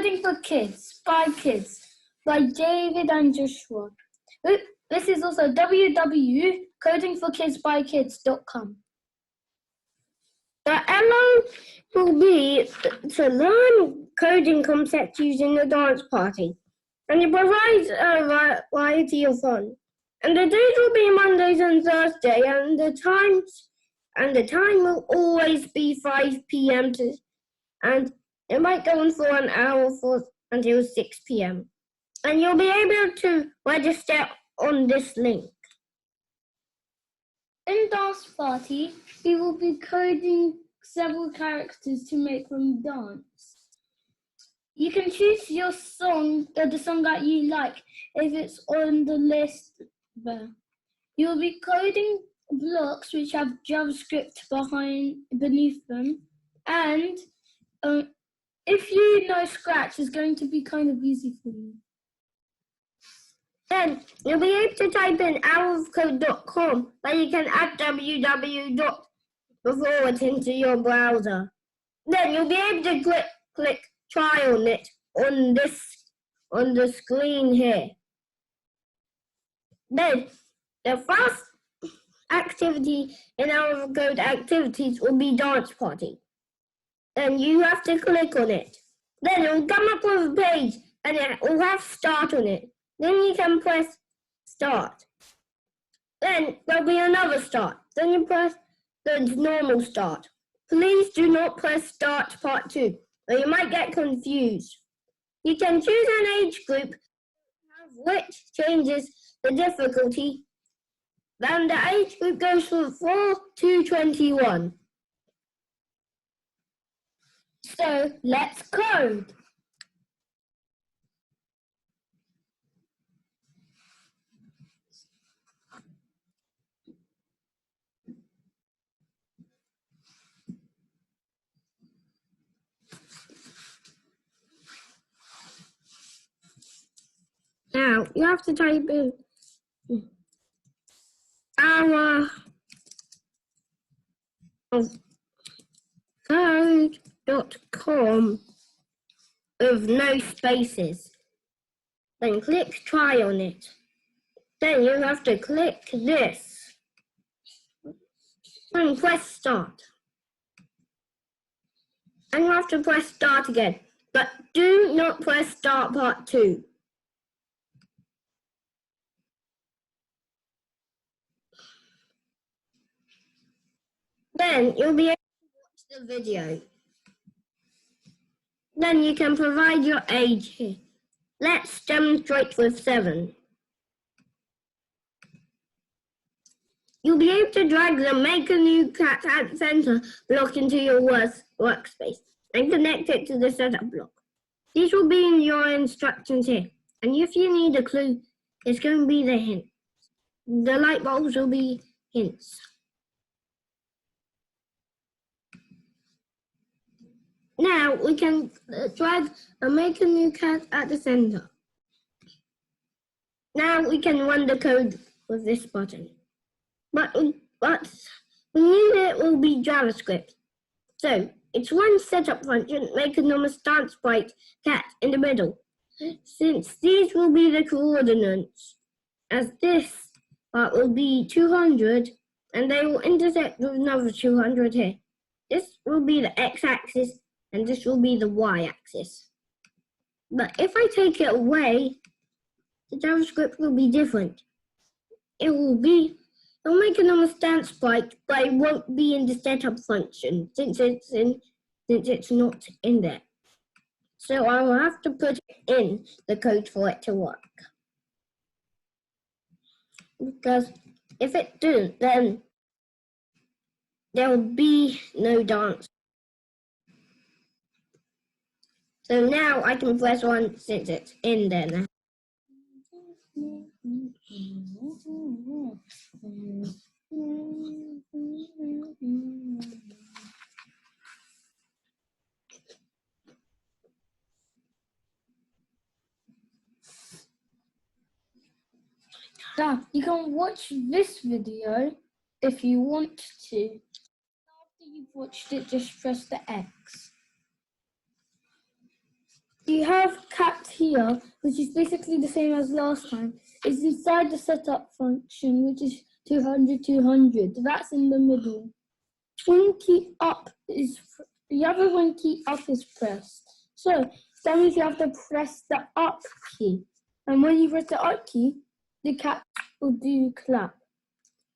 Coding for Kids by Kids by David and Joshua. This is also www.codingforkidsbykids.com. The LO will be to learn coding concepts using the dance party, and it provides a variety of fun. And the days will be Mondays and Thursday, and the time will always be 5 p.m. and it might go on for an hour until 6 p.m. And you'll be able to register on this link. In Dance Party, we will be coding several characters to make them dance. You can choose your song, the song that you like, if it's on the list there. You'll be coding blocks which have JavaScript beneath them, and if you know Scratch, it's going to be kind of easy for you. Then you'll be able to type in hourofcode.com, where you can add www before it into your browser. Then you'll be able to click try on it on the screen here. Then the first activity in Hour of Code activities will be Dance Party. Then you have to click on it. Then it will come up with a page and it will have start on it. Then you can press start. Then there'll be another start. Then you press the normal start. Please do not press start part 2, or you might get confused. You can choose an age group which changes the difficulty. Then the age group goes from 4 to 21. So let's code. Now you have to type in Hour of Code.com with no spaces. Then click try on it. Then you have to click this and press start. And you have to press start again, but do not press start part 2. Then you'll be able to watch the video. Then you can provide your age here. Let's demonstrate with 7. You'll be able to drag the Make a New Cat at Center block into your workspace and connect it to the setup block. These will be in your instructions here. And if you need a clue, it's going to be the hint. The light bulbs will be hints. Now we can drag and make a new cat at the center. Now we can run the code with this button. But we need it will be JavaScript. So it's one setup function, make a normal stance sprite cat in the middle. Since these will be the coordinates, as this part will be 200 and they will intersect with another 200 here. This will be the x-axis and this will be the y-axis. But if I take it away, the JavaScript will be different. It'll make a normal stance sprite, but it won't be in the setup function since it's not in there. So I will have to put in the code for it to work. Because if it doesn't, then there will be no dance. So now I can press 1 since it's in there now. Now, you can watch this video if you want to. After you've watched it, just press the X. You have cat here, which is basically the same as last time. It's inside the setup function, which is 200, 200. That's in the middle. When key up is, the other one key up is pressed. So that means you have to press the up key. And when you press the up key, the cat will do clap.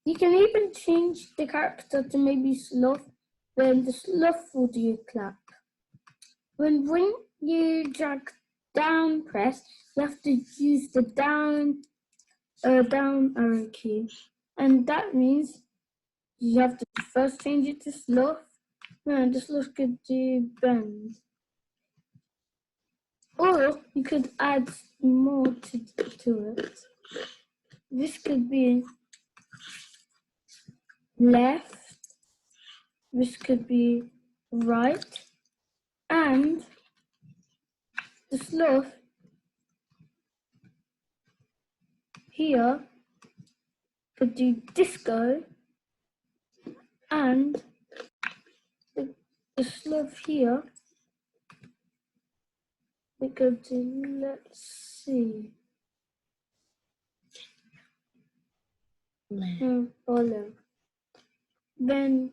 You can even change the character to maybe sloth, then the sloth will do clap. When you drag down press, you have to use the down arrow key. And that means you have to first change it to sloth. No, the sloth could do bend. Or you could add more to it. This could be left. This could be right. And the sloth here could do disco. And the sloth here, we could do, let's see. Follow. Then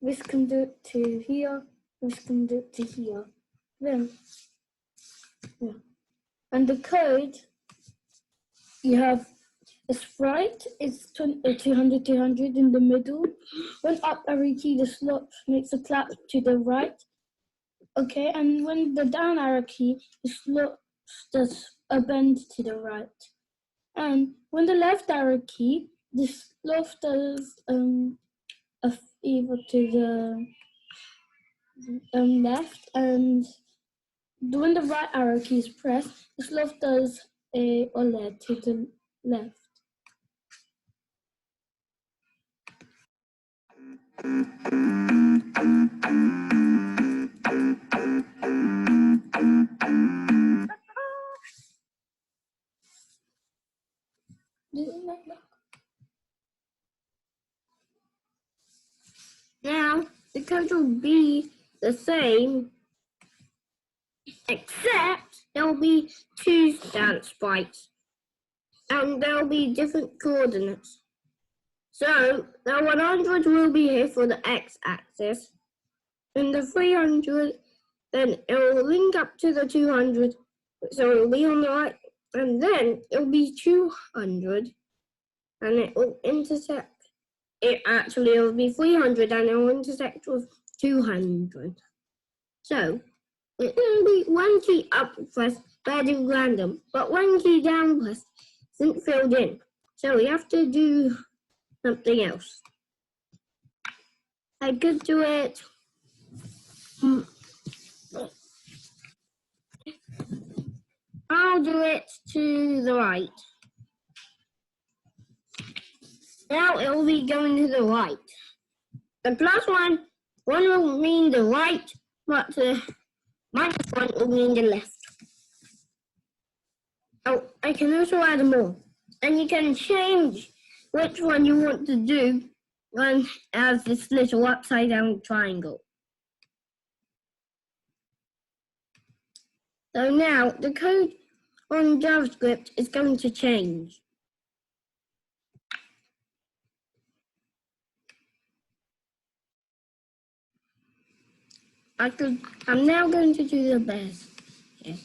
this can do it to here, this can do it to here. Then, yeah. And the code, you have a sprite, it's 200, 200 in the middle. When up arrow key, the slot makes a clap to the right. Okay, and when the down arrow key, the slot does a bend to the right. And when the left arrow key, the sloth does a favor to the left, and when the right arrow key is pressed, the sloth does a ole to the left. Now, the code will be the same, except there will be two dance sprites, and there will be different coordinates. So, the 100 will be here for the x-axis, and the 300, then it will link up to the 200, so it will be on the right, and then it will be 200, and it will intersect. It will be 300 and it will intersect with 200. So it will be one key up pressed, but it's random, but one key down pressed isn't filled in. So we have to do something else. I could do it. I'll do it to the right. Now it will be going to the right. The plus one will mean the right, but the minus one will mean the left. Oh, I can also add more. And you can change which one you want to do and as this little upside down triangle. So now the code on JavaScript is going to change. I'm now going to do the best. Okay.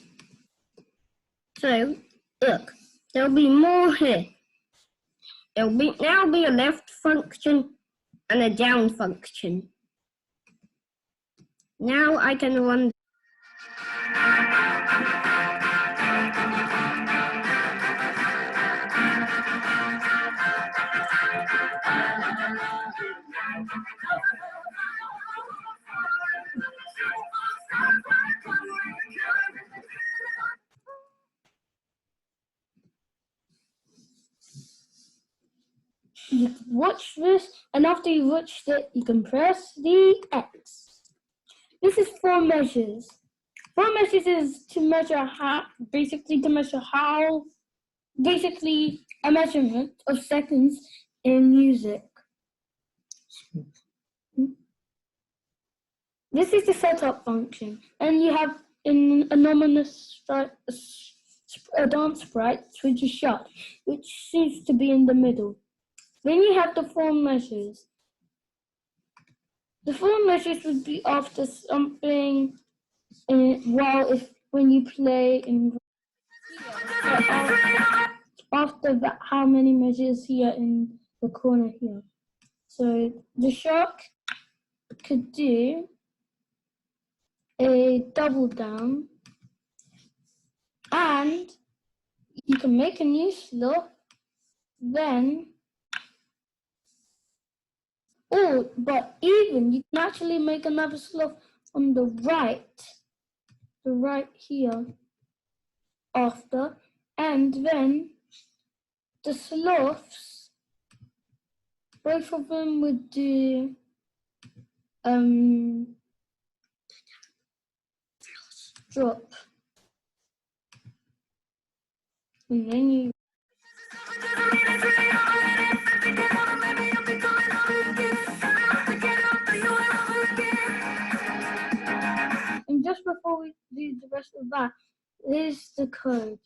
So, look, there'll be more here. There'll now be a left function and a down function. Now I can run. You can watch this, and after you watched it, you can press the X. This is 4 measures. 4 measures is to measure basically a measurement of seconds in music. This is the setup function, and you have in anonymous dance sprites, which is shut, which seems to be in the middle. Then you have the form measures. The form measures would be after something, when you play in after that, how many measures here in the corner here. So the shark could do a double down, and you can make a new slope, then, but even you can actually make another slope on the right here after, and then the sloths, both of them would do drop, and then you and just before we do the rest of that, here's the code.